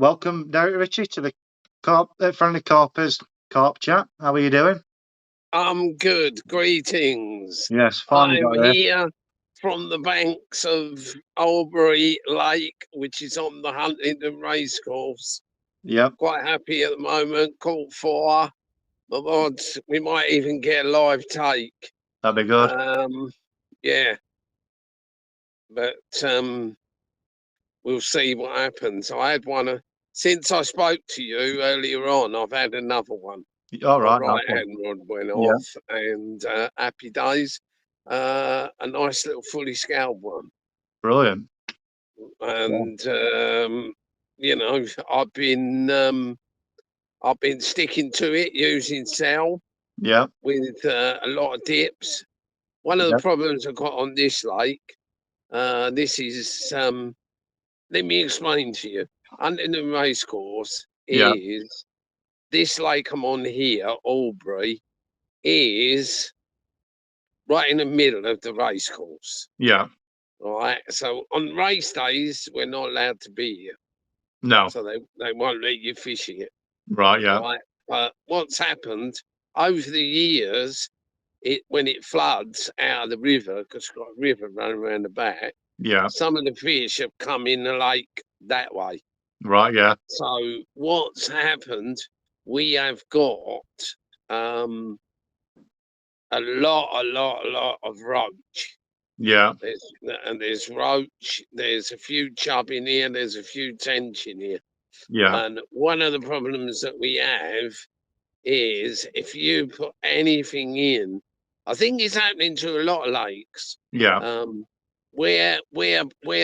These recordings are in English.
welcome, Derek Ritchie, to the Friendly Carpers Carp Chat. How are you doing? I'm good. Greetings. Yes, finally I'm got here. here from the banks of Boily Lake, which is on the Huntingdon Racecourse. Yep, Quite happy at the moment. Caught 4. My odds, we might even get a live take. that'd be good. Yeah, but we'll see what happens. I had one since I spoke to you earlier on. I've had another one. All My right, right okay. hand rod went Yeah. off, and happy days. A nice little fully scaled one, Brilliant. and you know, I've been sticking to it using cell Yeah, with a lot of dips. One of the yeah, problems I've got on this lake, this is let me explain to you. Under the racecourse yeah, is this lake I'm on here, Albury, is right in the middle of the racecourse. yeah. All right. So on race days, we're not allowed to be here. No, So they won't let you fishing it. right, yeah, Right. But what's happened over the years, when it floods out of the river, because it's got a river running around the back, yeah, some of the fish have come in the lake that way. right, yeah, So what's happened, we have got um, a lot of roach. yeah, There's roach, there's a few chub in here, there's a few tench in here. yeah, And one of the problems that we have is if you put anything in, I think it's happening to a lot of lakes, yeah, where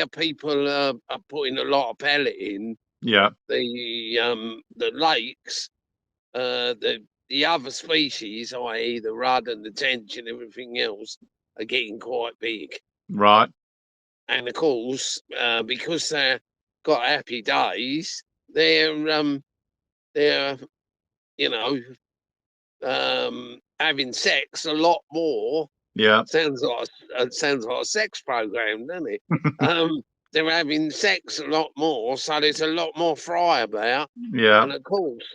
people are putting a lot of pellet in, yeah, the lakes, the other species, i.e. the rudd and the tench and everything else, are getting quite big. right, And of course, because they've got happy days, they're you know having sex a lot more. yeah, Sounds like a sex program, doesn't it? They're having sex a lot more, so there's a lot more fry about. yeah, And of course,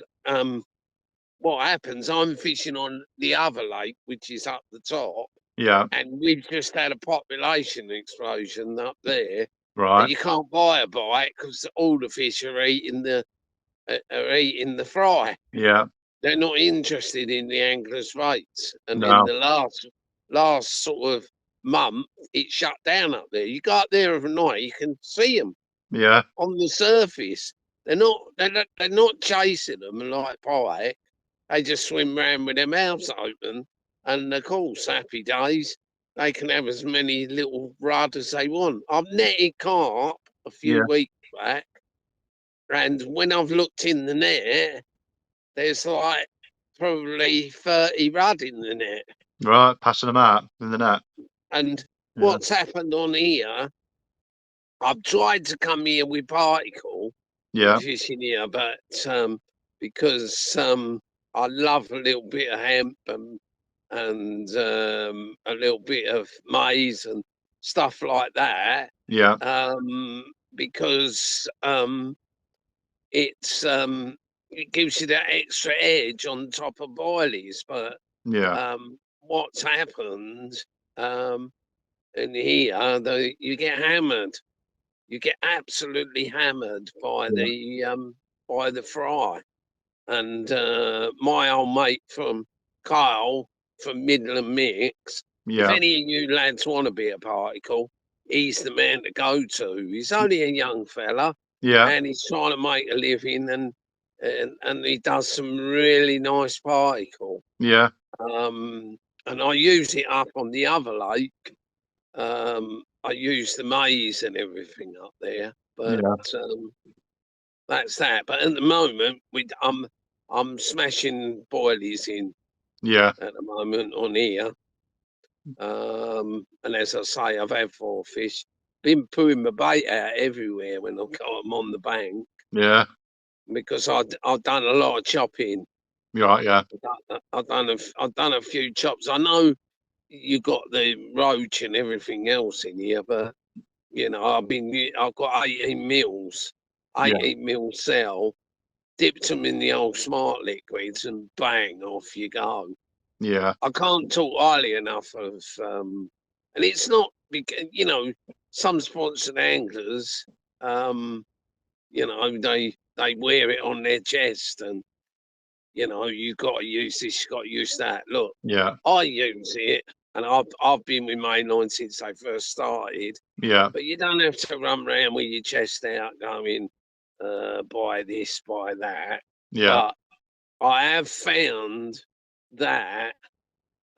what happens? I'm fishing on the other lake, which is up the top, yeah, and we've just had a population explosion up there. And right, you can't buy a bite because all the fish are eating the fry. yeah, They're not interested in the anglers' rates. And in no, the last sort of month, it shut down up there. You go up there overnight, you can see them yeah, on the surface. They're not chasing them like pike. They just swim around with their mouths open. And of course, happy days. They can have as many little rudd as they want. I've netted carp a few yeah, weeks back, and when I've looked in the net, there's like probably 30 rudd in the net. right, passing them out in the net. And Yeah, what's happened on here, I've tried to come here with particle yeah, fishing here, but because I love a little bit of hemp and a little bit of maize and stuff like that, yeah, because it gives you that extra edge on top of boilies. But yeah, what's happened in here, you get hammered. You get absolutely hammered by yeah, the fry. And my old mate from Kyle from Midland Mix, if yeah, any of you lads want to be a particle, he's the man to go to. He's only a young fella, yeah, and he's trying to make a living, and he does some really nice particle. yeah, And I use it up on the other lake. I use the maize and everything up there, but yeah, that's that. But at the moment, I'm smashing boilies in yeah, at the moment on here. And as I say, I've had 4 fish. Been putting my bait out everywhere when I've got them on the bank yeah, because I've done a lot of chopping. right, yeah, I've done a few chops. I know you got the roach and everything else in here, but I've got 18 meals 80 ml cell, dipped them in the old smart liquids, and bang, off you go. Yeah. I can't talk highly enough of, and it's not, you know, some sponsored anglers, you know, they wear it on their chest, and you know, you've got to use this, you've got to use that. Look, Yeah. I use it, and I've been with mainline since they first started. Yeah. But you don't have to run around with your chest out going, buy this, buy that. Yeah. But I have found that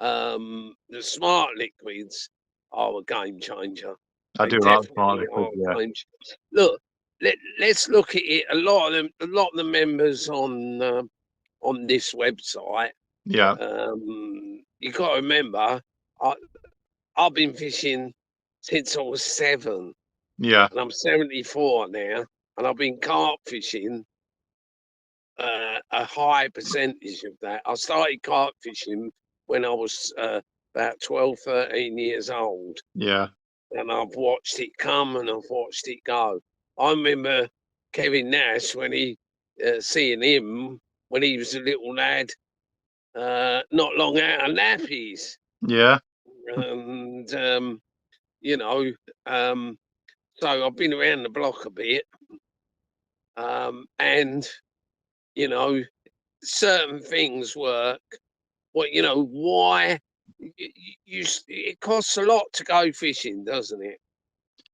the smart liquids are a game changer. I They do like smart definitely liquid. are Yeah. a game changer. Look, let's look at it. A lot of the members on this website. Yeah. You got to remember, I've been fishing since I was 7, Yeah. and I'm 74 now, and I've been carp fishing a high percentage of that. I started carp fishing when I was about 12, 13 years old, Yeah. and I've watched it come and I've watched it go. I remember Kevin Nash when seeing him when he was a little lad, not long out of nappies, Yeah. and you know, so I've been around the block a bit, and you know, certain things work. What you know, why it costs a lot to go fishing, doesn't it?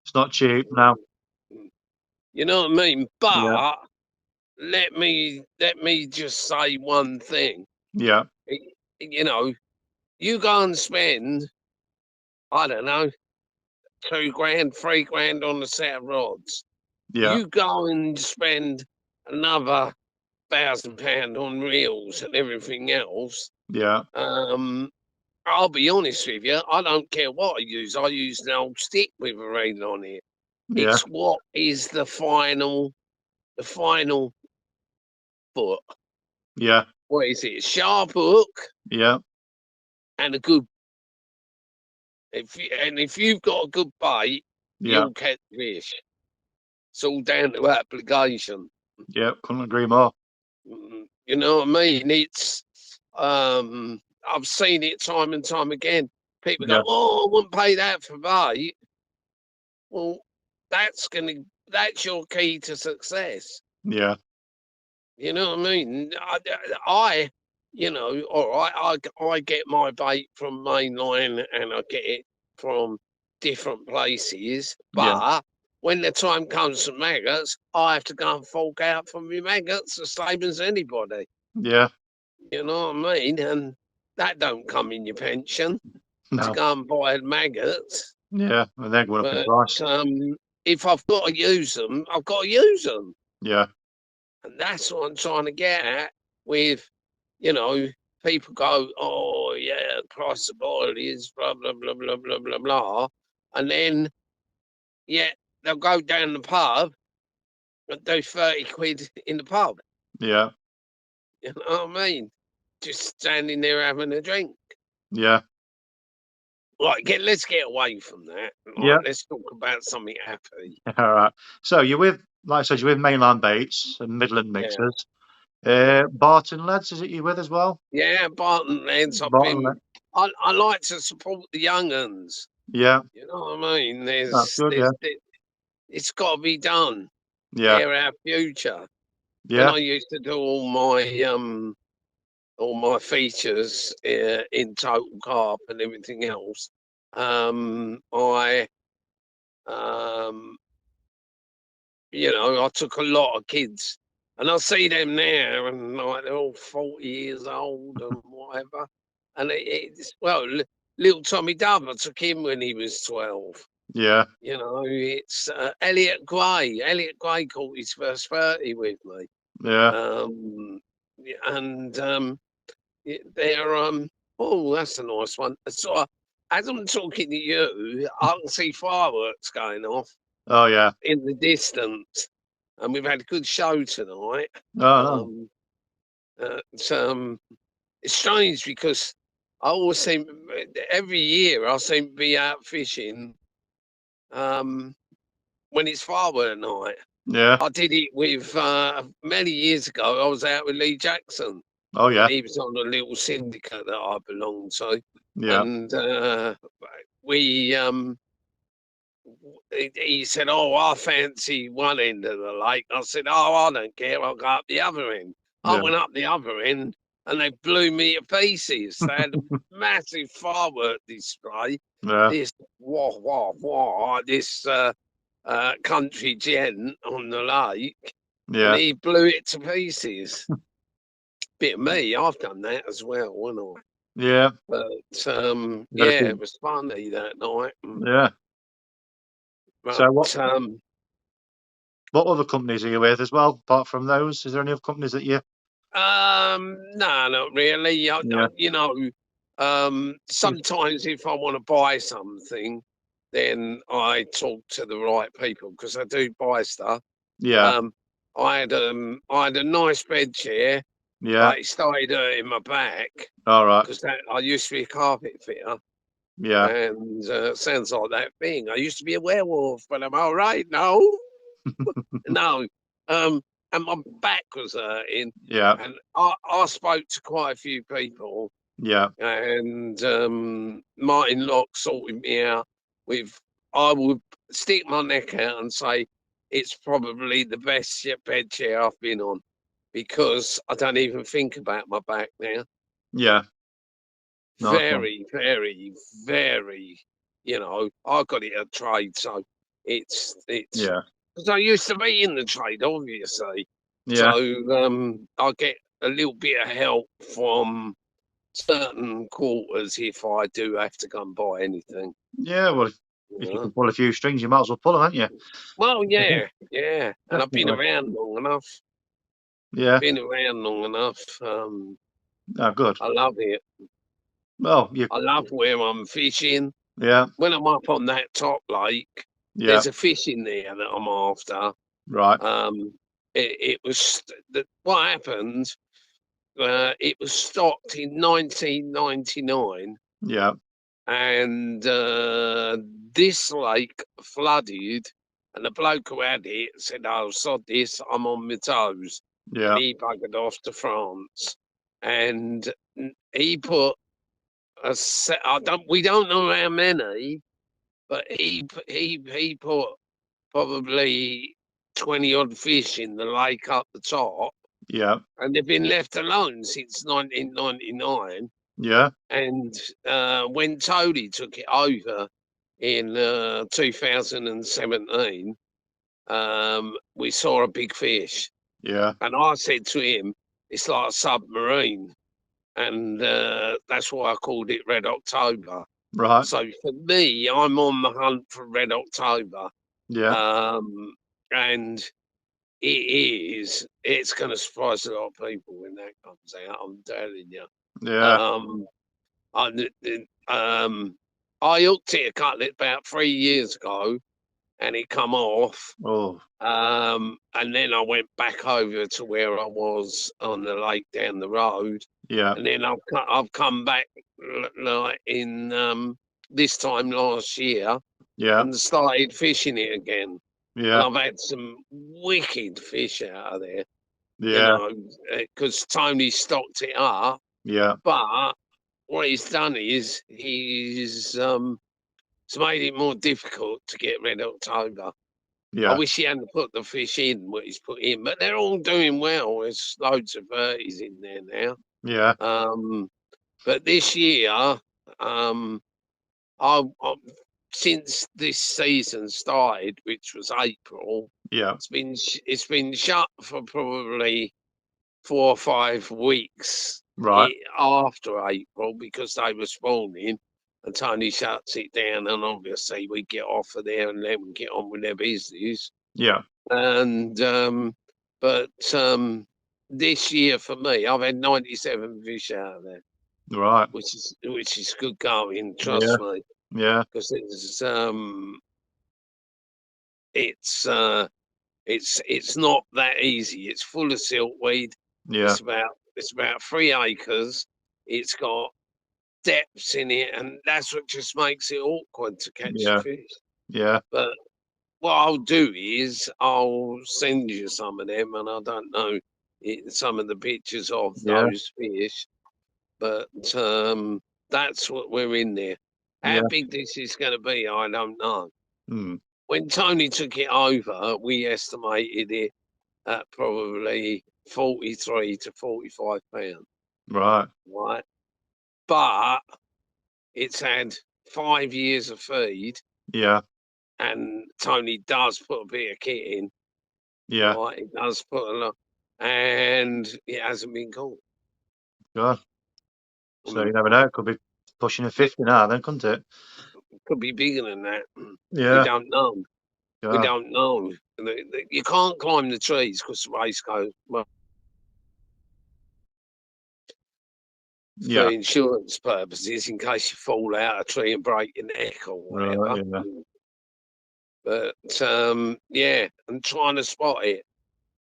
It's not cheap now. You know what I mean? Yeah. But let me just say one thing. Yeah. You know, you go and spend, I don't know, 2 grand, 3 grand on a set of rods. Yeah. You go and spend another £1,000 on reels and everything else. Yeah. I'll be honest with you, I don't care what I use. I use an old stick with a reel on it. Yeah. It's what is the final foot. Yeah. What is it? A sharp hook Yeah. and a good. If you've got a good bait, Yeah. you'll catch fish. It's all down to application. Yeah. Couldn't agree more. You know what I mean? It's I've seen it time and time again. People Yeah. go, "Oh, I wouldn't pay that for bait." Well, that's your key to success. Yeah. You know what I mean? You know, all right, I get my bait from mainline and I get it from different places. Yeah. But when the time comes for maggots, I have to go and fork out for my maggots the same as anybody. Yeah. You know what I mean? And that don't come in your pension to No. go and buy maggots. Yeah. And they're going up in But price. if I've got to use them, I've got to use them. Yeah. And that's what I'm trying to get at with, you know, people go, oh, yeah, the price of oil is blah, blah, blah, blah, blah, blah, blah. And then, yeah, they'll go down the pub and do 30 quid in the pub. Yeah. You know what I mean? Just standing there having a drink. Yeah. Right, let's get away from that. Right, Yeah. let's talk about something happy. All right. So you're with, like I said, you're with mainland baits and Midland mixers. Barton lads, is it you with as well? Yeah, Barton lads. Barton I like to support the young uns. Yeah. You know what I mean? That's good. Yeah. It's got to be done. Yeah. They're our future. When Yeah. I used to do all my features in Total Carp and everything else, I you know, I took a lot of kids, and I see them now, and like they're all 40 years old and whatever. And it's well, little Tommy Dove, I took him when he was 12. Yeah. You know, it's Elliot Gray. Elliot Gray caught his first 30 with me. Yeah. And they're oh, that's a nice one. So as I'm talking to you, I can see fireworks going off Oh yeah. in the distance, and we've had a good show tonight. Oh no. It's strange because I always seem every year I seem to be out fishing when it's firework night. Yeah. I did it with many years ago. I was out with Lee Jackson, Oh and yeah. he was on a little syndicate that I belonged to, Yeah. and we he said, "Oh, I fancy one end of the lake." I said, "Oh, I don't care. I'll go up the other end." I Yeah. went up the other end, and they blew me to pieces. They had a massive firework display. Yeah. This wah wah wah. This country gent on the lake, and Yeah. he blew it to pieces. Bit of me, I've done that as well, haven't I? Yeah. But You got to yeah, keep. it was funny that night. Yeah. So But what other companies are you with as well, apart from those? Is there any other companies that you? no, not really. Yeah. You know, sometimes if I want to buy something, then I talk to the right people because I do buy stuff. Yeah. Um, I had a nice bed chair, Yeah. but it started hurting my back All right. because I used to be a carpet fitter, Yeah. and sounds like that thing. I used to be a werewolf, but I'm all right now. No, and my back was hurting, Yeah. and I spoke to quite a few people, Yeah. and Martin Locke sorted me out with. I would stick my neck out and say it's probably the best bed chair I've been on because I don't even think about my back now. Yeah. Nice one. Very, very, very. You know, I got it at trade, so it's Yeah. because I used to be in the trade, obviously. So Yeah. I get a little bit of help from certain quarters if I do have to go and buy anything. Yeah. Well, You if you know? can pull a few strings, you might as well pull them, haven't you? Well, yeah, yeah, and I've been Definitely. around long enough. Yeah. Been around long enough. Oh, good. I love it. Well, you. I love where I'm fishing. Yeah. When I'm up on that top lake, Yeah. there's a fish in there that I'm after. Right. It was what happened. It was stocked in 1999, Yeah. and this lake flooded, and the bloke who had it said, "Oh, sod this, I'm on my toes," and Yeah. he buggered off to France, and he put a set. We don't know how many, but he put probably 20 odd fish in the lake up the top, Yeah. and they've been left alone since 1999. Yeah. And when Toady took it over in 2017, we saw a big fish, Yeah. and I said to him, "It's like a submarine," and that's why I called it Red October. Right. So for me, I'm on the hunt for Red October, Yeah. um, and it's going to surprise a lot of people when that comes out. I'm telling you. Yeah. Um, I, I hooked it a couple about 3 years ago, and it come off. Oh. And then I went back over to where I was on the lake down the road, Yeah. and then I've come back like in this time last year Yeah. and started fishing it again. And Yeah. I've had some wicked fish out of there, you Yeah. know, because Tony stocked it up. Yeah. But what he's done is he's made it more difficult to get Red October. I Yeah. wish he hadn't put the fish in what he's put in, but they're all doing well. There's loads of birdies in there now. Yeah. But this year, I since this season started, which was April, Yeah. it's been shut for probably 4 or 5 weeks Right. after April because they were spawning, and Tony shuts it down, and obviously we get off of there and let them get on with their business. Yeah. And but this year for me, I've had 97 fish out of there, Right. which is good going. Yeah. Trust me, Yeah. because it's it's not that easy. It's full of siltweed. Yeah. It's about 3 acres. It's got depths in it, and that's what just makes it awkward to catch the Yeah. fish. Yeah. But what I'll do is I'll send you some of them, and I don't know some of the pictures of those fish, but that's what we're in there. How big this is going to be, I don't know. When Tony took it over, we estimated it at probably 43 to 45 pounds. Right. Right. But it's had 5 years of feed. Yeah. And Tony does put a bit of kit in. Yeah. Right, it does put a lot. And it hasn't been caught. God. So you never know. It could be pushing a 50 now, then, couldn't it? Could be bigger than that. Yeah. We don't know. God. We don't know. You can't climb the trees because the race goes well. For insurance purposes, in case you fall out a tree and break your neck or whatever. Right, But yeah, I'm trying to spot it.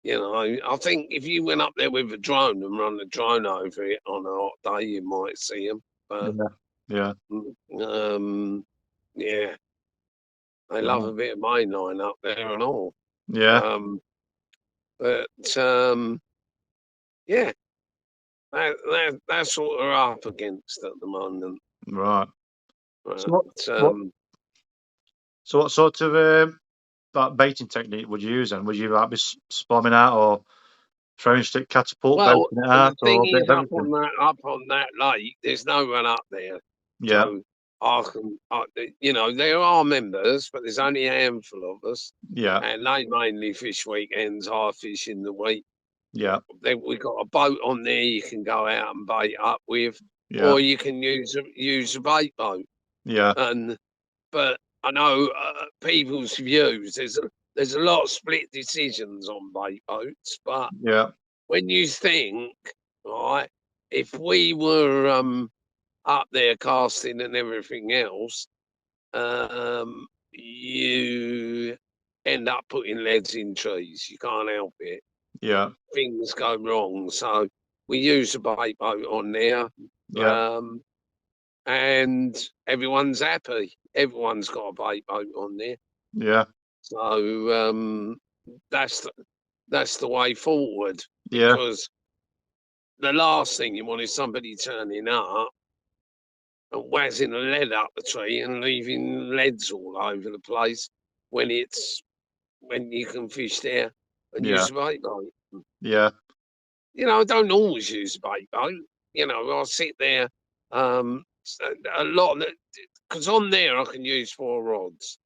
You know, I think if you went up there with a drone and run the drone over it on a hot day, you might see them. But yeah. yeah, they love a bit of mainline up there and all. Yeah. But yeah, that's what we're up against at the moment. Right. So what sort of that baiting technique would you use then? Would you like be spamming out or throwing stick catapult, baiting it out, the thing or a bit is, of everything? up on that lake, there's no one up there. Yeah. So you know, there are members, but there's only a handful of us. Yeah. And they mainly fish weekends. I fish in the week. Yeah. We've got a boat on there you can go out and bait up with, Yeah. or you can use a bait boat. Yeah. But I know people's views. There's a lot of split decisions on bait boats, but when you think, right, if we were up there casting and everything else, you end up putting leads in trees. You can't help it. Yeah. Things go wrong. So we use a bait boat on there. Yeah. And everyone's happy. Everyone's got a bait boat on there. Yeah. So that's the way forward. Yeah. Because the last thing you want is somebody turning up and whizzing a lead up the tree and leaving leads all over the place when you can fish there and use a bait boat. Yeah. You know, I don't always use a bait boat. You know, I'll sit there a lot because on there I can use 4 rods.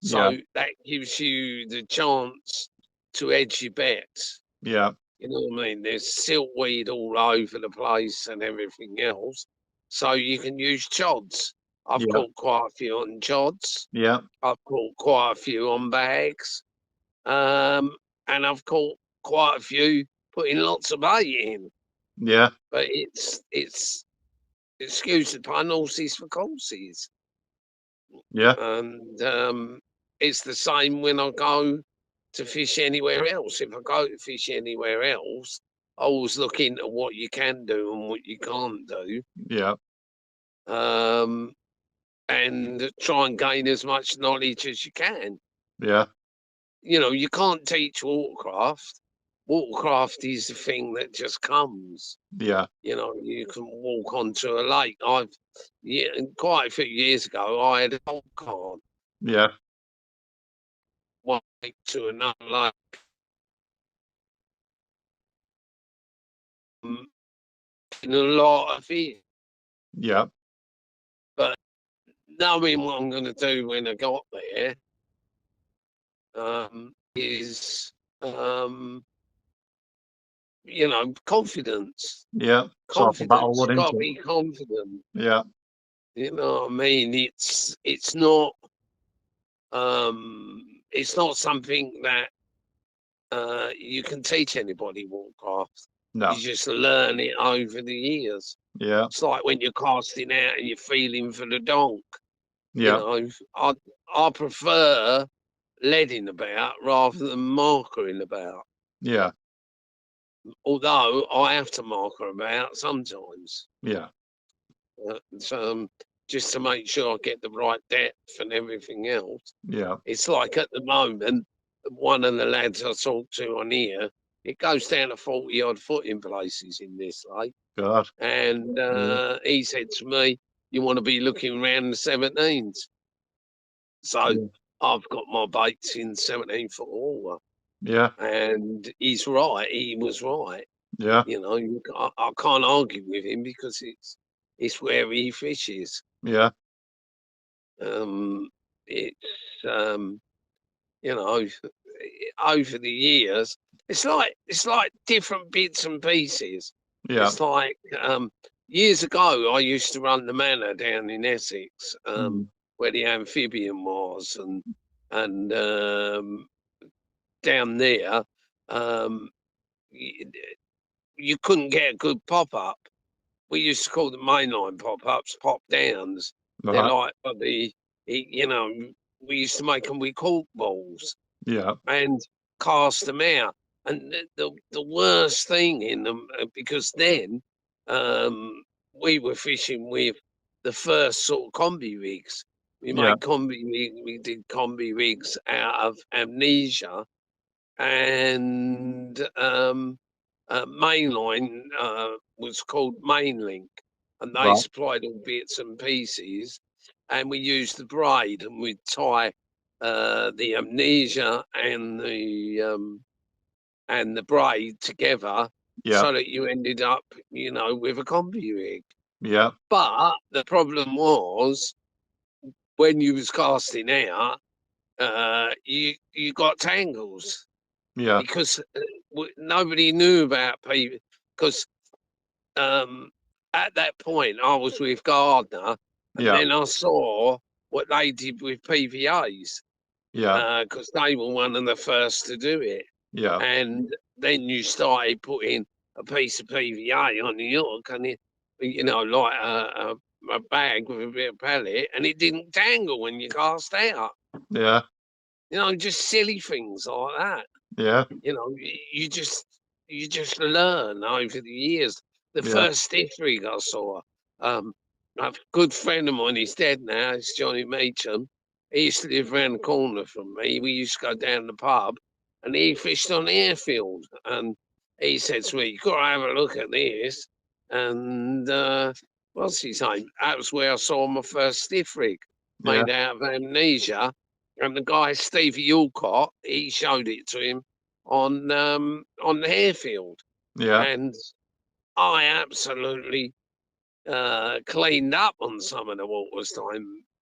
So that gives you the chance to edge your bets. Yeah. You know what I mean? There's siltweed all over the place and everything else. So you can use chods. I've caught quite a few on chods. Yeah. I've caught quite a few on bags. And I've caught quite a few putting lots of bait in. Yeah. But it's excuse the pun, horses for courses. Yeah. And it's the same when I go to fish anywhere else. If I go to fish anywhere else, I always look into what you can do and what you can't do. Yeah. And try and gain as much knowledge as you can. Yeah. You know, you can't teach watercraft. Watercraft is the thing that just comes. Yeah. You know, you can walk onto a lake. Quite a few years ago, I had a whole card. Yeah. One lake to another lake. In a lot of it. Yeah. But knowing what I'm going to do when I got there is, you know, confidence. Yeah. Confidence. You've got to be confident. Yeah. You know what I mean? It's not something that you can teach anybody watercraft. No. You just learn it over the years. Yeah. It's like when you're casting out and you're feeling for the donk. Yeah. You know, I prefer leading about rather than markering about. Yeah. Although I have to marker about sometimes. Yeah. just to make sure I get the right depth and everything else. Yeah. It's like at the moment, one of the lads I talked to on here, it goes down to 40 odd foot in places in this lake. God. And he said to me, you want to be looking around the 17s. So I've got my baits in 17-foot water. Yeah. And he's right. He was right. Yeah. You know, I can't argue with him because it's where he fishes. Yeah. It's you know, over the years, it's like different bits and pieces. Yeah. It's like years ago, I used to run the manor down in Essex, where the amphibian was, and down there, you couldn't get a good pop up. We used to call them mainline pop ups, pop downs. They're like you know, we used to make them with cork balls. Yeah. And cast them out. And the worst thing in them, because then we were fishing with the first sort of combi rigs. We did combi rigs out of Amnesia and Mainline was called Mainlink, and they supplied all bits and pieces. And we used the braid, and we'd tie the Amnesia and the braid together, so that you ended up, you know, with a combi rig. Yeah. But the problem was when you was casting out, you got tangles. Yeah. Because nobody knew about people. Because at that point, I was with Gardner, and then I saw what they did with PVAs. Yeah. Because they were one of the first to do it. Yeah. And then you started putting a piece of PVA on the hook, and it, you know, like a bag with a bit of pellet, and it didn't tangle when you cast out. Yeah. You know, just silly things like that. Yeah. You know, you just learn over the years. The first stiff rig I saw, a good friend of mine, he's dead now, it's Johnny Meacham. He used to live around the corner from me. We used to go down the pub, and he fished on the airfield. And he said to me, "You got to have a look at this." And what's his name? That was where I saw my first stiff rig made out of Amnesia. And the guy Stevie Alcott, he showed it to him on the airfield. Yeah. And I absolutely cleaned up on some of the waters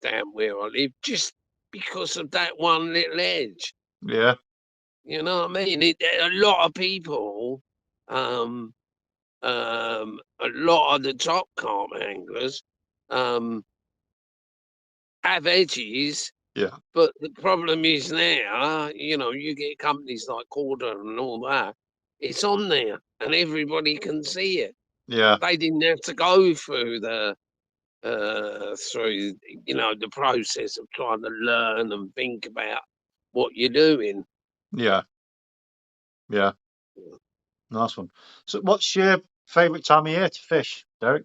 down where I live just because of that one little edge. Yeah. You know what I mean? A lot of people, a lot of the top carp anglers have edges. Yeah. But the problem is now, you know, you get companies like Corder and all that. It's on there, and everybody can see it. Yeah. They didn't have to go through you know, the process of trying to learn and think about what you're doing. Yeah. Yeah. Nice one. So, what's your favourite time of year to fish, Derek?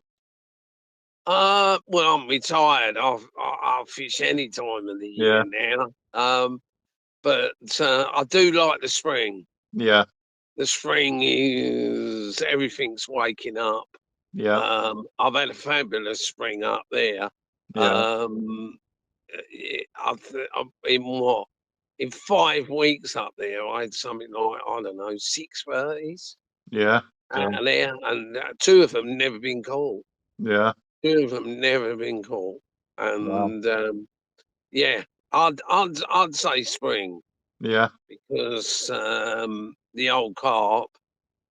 Well, I'm retired. I'll fish any time of the year now. But I do like the spring. Yeah. The spring is everything's waking up. Yeah. I've had a fabulous spring up there. Yeah. I've in 5 weeks up there, I had something like, I don't know, 6 birdies Yeah. out of there, and 2 of them never been caught. Yeah. 2 of them never been caught, and yeah, I'd say spring. Yeah. Because the old carp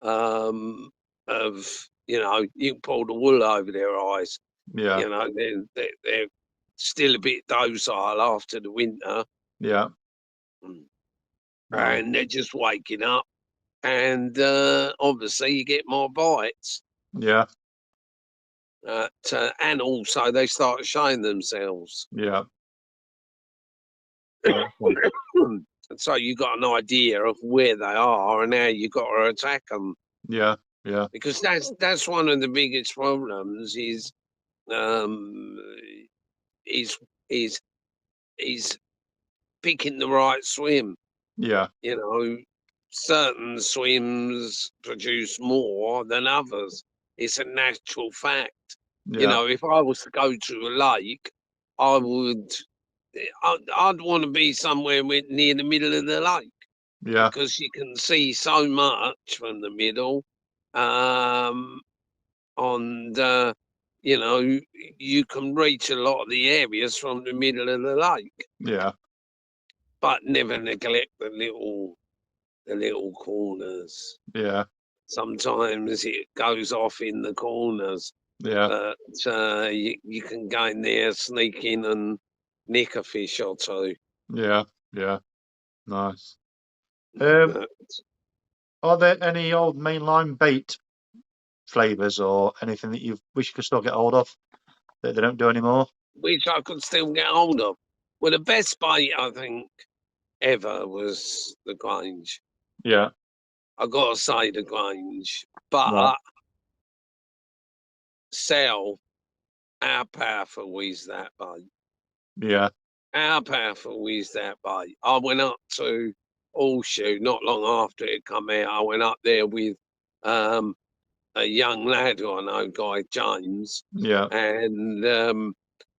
of, you know, you can pull the wool over their eyes. Yeah. You know, they're still a bit docile after the winter. Yeah. And they're just waking up. And obviously you get more bites. Yeah. And also they start showing themselves. Yeah. So you got an idea of where they are and how you got to attack them. Yeah. Yeah. Because that's one of the biggest problems is is picking the right swim. Yeah. You know, certain swims produce more than others. It's a natural fact. You Yeah. know, if I was to go to a lake, I would. I'd want to be somewhere near the middle of the lake Yeah. because you can see so much from the middle. And you know, you can reach a lot of the areas from the middle of the lake, Yeah. but never neglect the little corners. Yeah. Sometimes it goes off in the corners, Yeah. but you can go in there, sneak in, and nick a fish or two. Yeah. Yeah. Nice. Um, But are there any old mainline bait flavors or anything that you wish you could still get hold of that they don't do anymore? which I could still get hold of. Well, the best bait I think ever was the Grange. Yeah. I gotta say the Grange, Right. but Sell, how powerful is that bait? Yeah. How powerful is that bait? I went up to Horseshoe not long after it come out. I went up there with um, a young lad who I know, Guy James, Yeah. and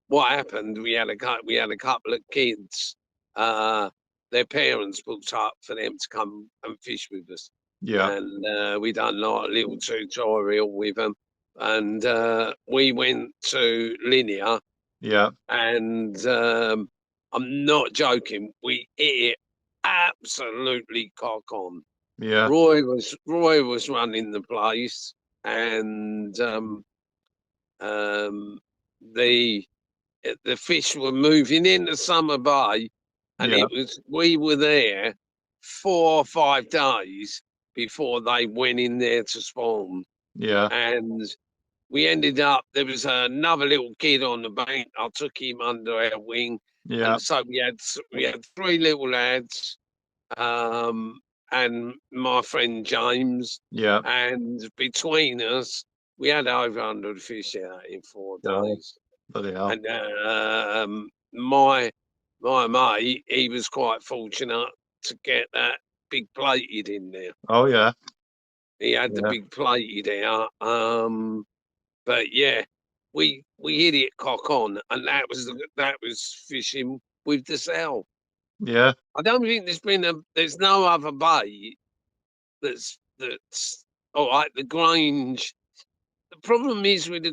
what happened? We had a couple of kids. Their parents booked up for them to come and fish with us, Yeah. and we done like a little tutorial with them. And we went to Linear, Yeah. and I'm not joking. We hit it absolutely cock on. Yeah. Roy was running the place, and um, the the fish were moving into Summer Bay, and Yeah. we were there 4 or 5 days before they went in there to spawn, Yeah. and we ended up. There was another little kid on the bank. I took him under our wing, Yeah. and so we had 3 little lads, um, and my friend James, Yeah. and between us, we had over 100 fish out in 4 Oh, days. bloody hell. And my mate, he was quite fortunate to get that big plated in there. Oh, yeah. He had the Yeah. big plated out. But yeah, we hit it cock on, and that was fishing with the cell. Yeah. I don't think there's no other bait that's all right. The Grange. The problem is with the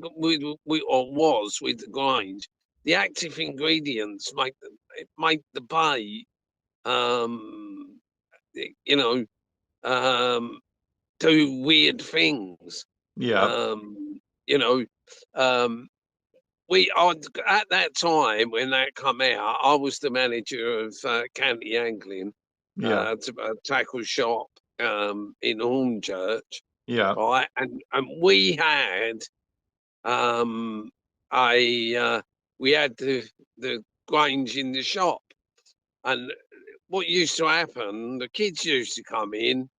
Grange, the active ingredients make the bait, um, you know, um, do weird things. Yeah. Um, you know, um, at that time when that come out, I was the manager of County Angling, Yeah. to tackle shop in Hornchurch, Yeah. right? And we had um, we had the Grange in the shop, and what used to happen, the kids used to come in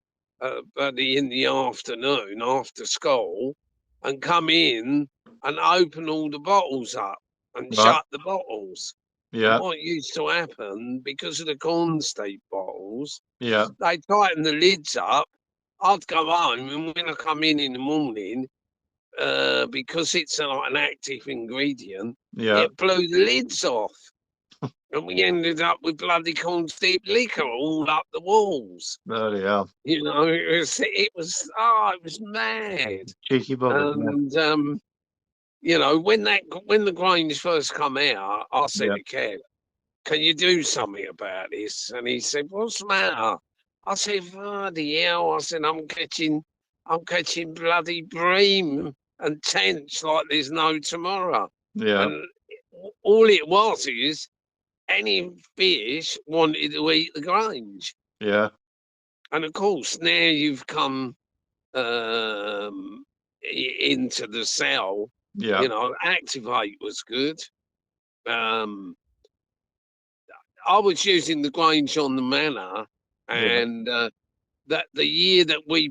in the afternoon after school, and come in and open all the bottles up and Right. shut the bottles. And Yeah. what used to happen, because of the corn steep bottles, Yeah. they tighten the lids up. I'd go home, and when I come in the morning, because it's like an active ingredient, Yeah. it blew the lids off. And we ended up with bloody corn steep liquor all up the walls. Bloody hell. You know, it was mad. Cheeky buggers, yeah. And you know, when the Grange first come out, I said Yeah. to Kev, "Can you do something about this?" And he said, "What's the matter?" I said, "Bloody hell!" I said, I'm catching bloody bream and tench like there's no tomorrow." Yeah. And all it was is any fish wanted to eat the Grange. Yeah. And of course, now you've come into the cell, Yeah. you know, Activate was good. Um, I was using the Grange on the Manor, Yeah. and that the year that we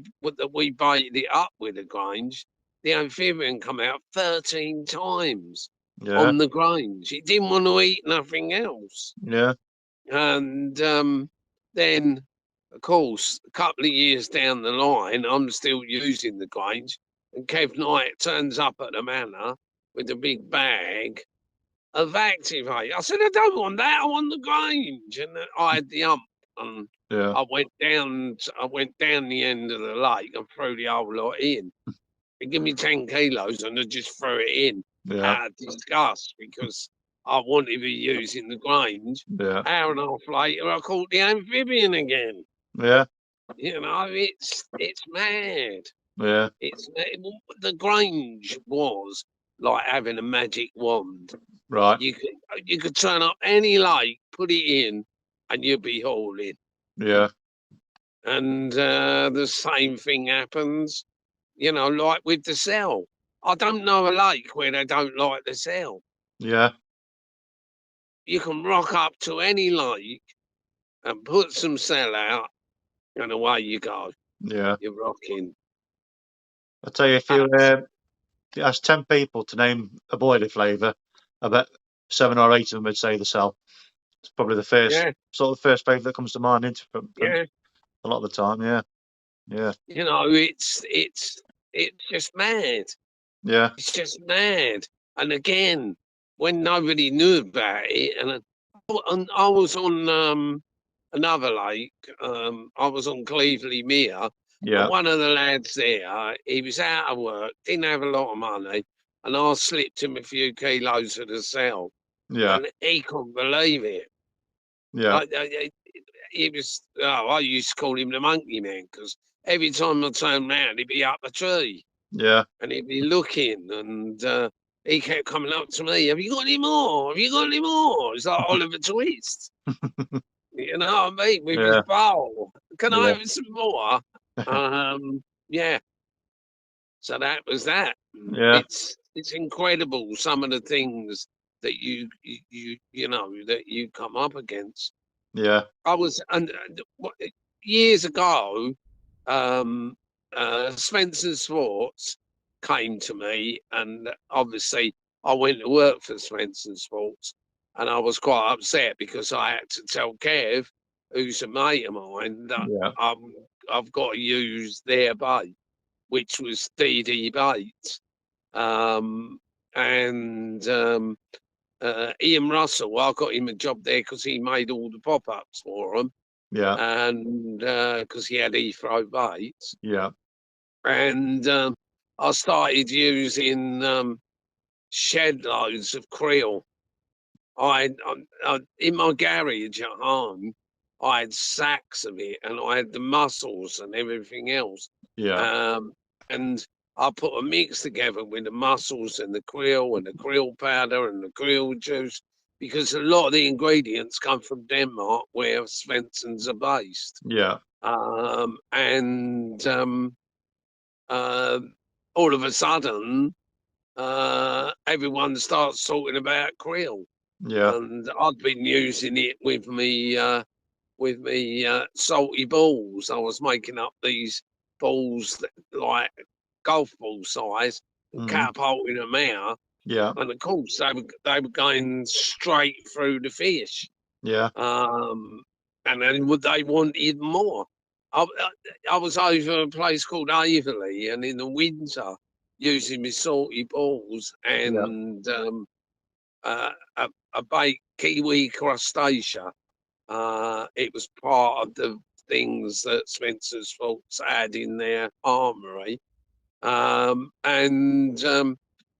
baited it up with the Grange, the amphibian come out 13 times. Yeah. on the Grange. It didn't want to eat nothing else. Yeah. And then, of course, a couple of years down the line, I'm still using the Grange, and Kev Knight turns up at the manor with a big bag of Activate. I said, I don't want that. I want the Grange. And I had the ump, and Yeah. I went down the end of the lake and threw the whole lot in. They give me 10 kilos, and I just threw it in Yeah. out of disgust because I wanted to be using the Grange. Yeah. Hour and a half later, I caught the amphibian again. Yeah. You know, it's mad. Yeah. The Grange was like having a magic wand. Right. You could turn up any lake, put it in, and you'd be hauling. Yeah. And the same thing happens, you know, like with the cell. I don't know a lake where they don't like the cell. Yeah. You can rock up to any lake and put some cell out, and away you go. Yeah. You're rocking. I tell you, if you ask 10 people to name a boily flavour, I bet 7 or 8 of them would say the cell. It's probably the first first flavour that comes to mind into Yeah. a lot of the time. Yeah. Yeah. You know, it's just mad. Yeah. It's just mad. And again, when nobody knew about it, and I was on another lake. I was on Cleveley Mere, Yeah. and one of the lads there, he was out of work, didn't have a lot of money, and I slipped him a few kilos of the cell, Yeah. and he couldn't believe it. Yeah. He was. Oh, I used to call him the monkey man because every time I turned round, he'd be up a tree. Yeah. And he'd be looking, and he kept coming up to me. Have you got any more? Have you got any more? It's like Oliver Twist. You know what I mean? With his bowl. Can I have some more? Yeah. So that was that. Yeah. It's incredible some of the things that you know that you come up against. Yeah. I was years ago. Spencer Sports came to me, and obviously I went to work for Spencer Sports, and I was quite upset because I had to tell Kev, who's a mate of mine, that I've got to use their bait, which was DD bait. Ian Russell, I got him a job there because he made all the pop-ups for them. Yeah. And because he had Heathrow baits. Yeah. And I started using shed loads of krill. I in my garage at home, I had sacks of it, and I had the mussels and everything else. Yeah. And I put a mix together with the mussels and the krill powder and the krill juice, because a lot of the ingredients come from Denmark, where Svensson's are based. Yeah. All of a sudden, everyone starts talking about krill. Yeah. And I'd been using it with me salty balls. I was making up these balls like golf ball size and catapulting them out. Yeah. And of course, they were going straight through the fish. Yeah. And then they wanted more. I was over a place called Averley, and in the winter, using my salty balls and a baked kiwi crustacea. It was part of the things that Spencer's Faults had in their armoury. I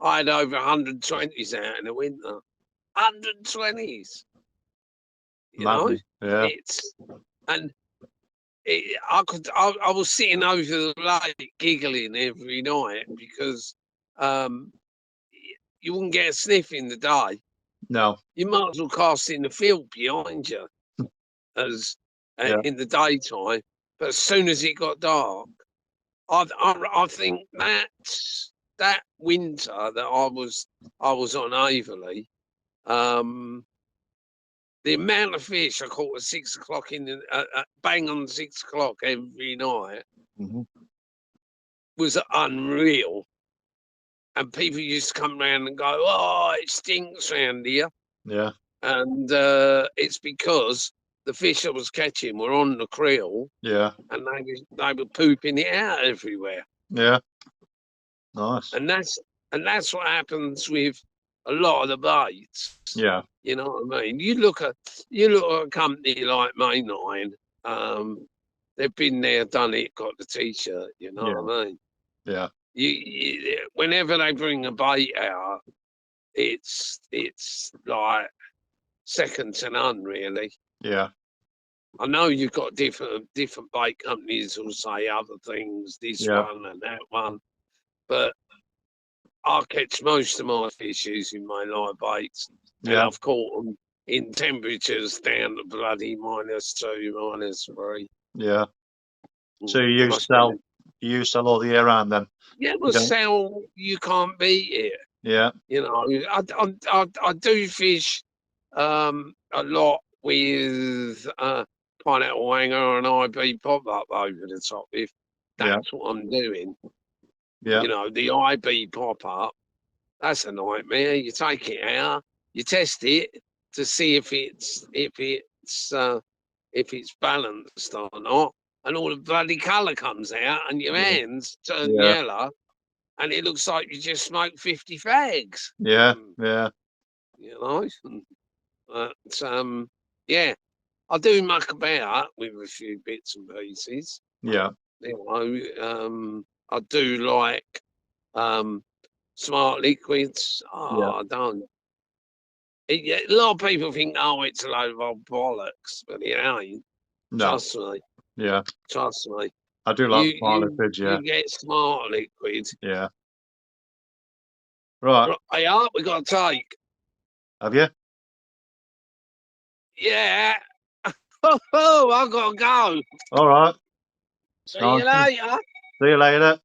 had over 120s out in the winter. 120s. You know? Yeah. I was sitting over the lake giggling every night because you wouldn't get a sniff in the day. No. You might as well cast in the field behind you as in the daytime. But as soon as it got dark, I think that winter that I was on Averley, the amount of fish I caught at 6 o'clock bang on 6 o'clock every night was unreal. and people used to come round and go, "Oh, it stinks round here." Yeah. And it's because the fish I was catching were on the krill. Yeah. And they were pooping it out everywhere. Yeah. Nice. And that's what happens with a lot of the baits. Yeah. You know what I mean? You look at a company like Mainline. They've been there, done it, got the t-shirt. You know what I mean? Yeah. Whenever they bring a bait out, it's like second to none, really. Yeah. I know you've got different bait companies who'll say other things, this one and that one, but I catch most of my fish using my live baits, and I've caught them in temperatures down to bloody -2, -3. Yeah. So you sell all the year round then? Yeah, well, sell, you can't beat it. Yeah. You know, I do fish a lot with pineapple hanger and IB pop up over the top. If that's what I'm doing, you know, the IB pop up, that's a nightmare. You take it out, you test it to see if it's balanced or not, and all the bloody colour comes out, and your hands turn yellow, and it looks like you just smoked 50 fags. Yeah. You know, but I do muck about with a few bits and pieces. Yeah. You know, I do like smart liquids. I don't. A lot of people think, oh, it's a load of old bollocks, but it ain't. No. Trust me. Yeah. Trust me. I do like smart liquids, You get smart liquids. Yeah. Right. Hey, we got to take. Have you? Yeah. Oh, I've got to go. All right. See you later. See you later.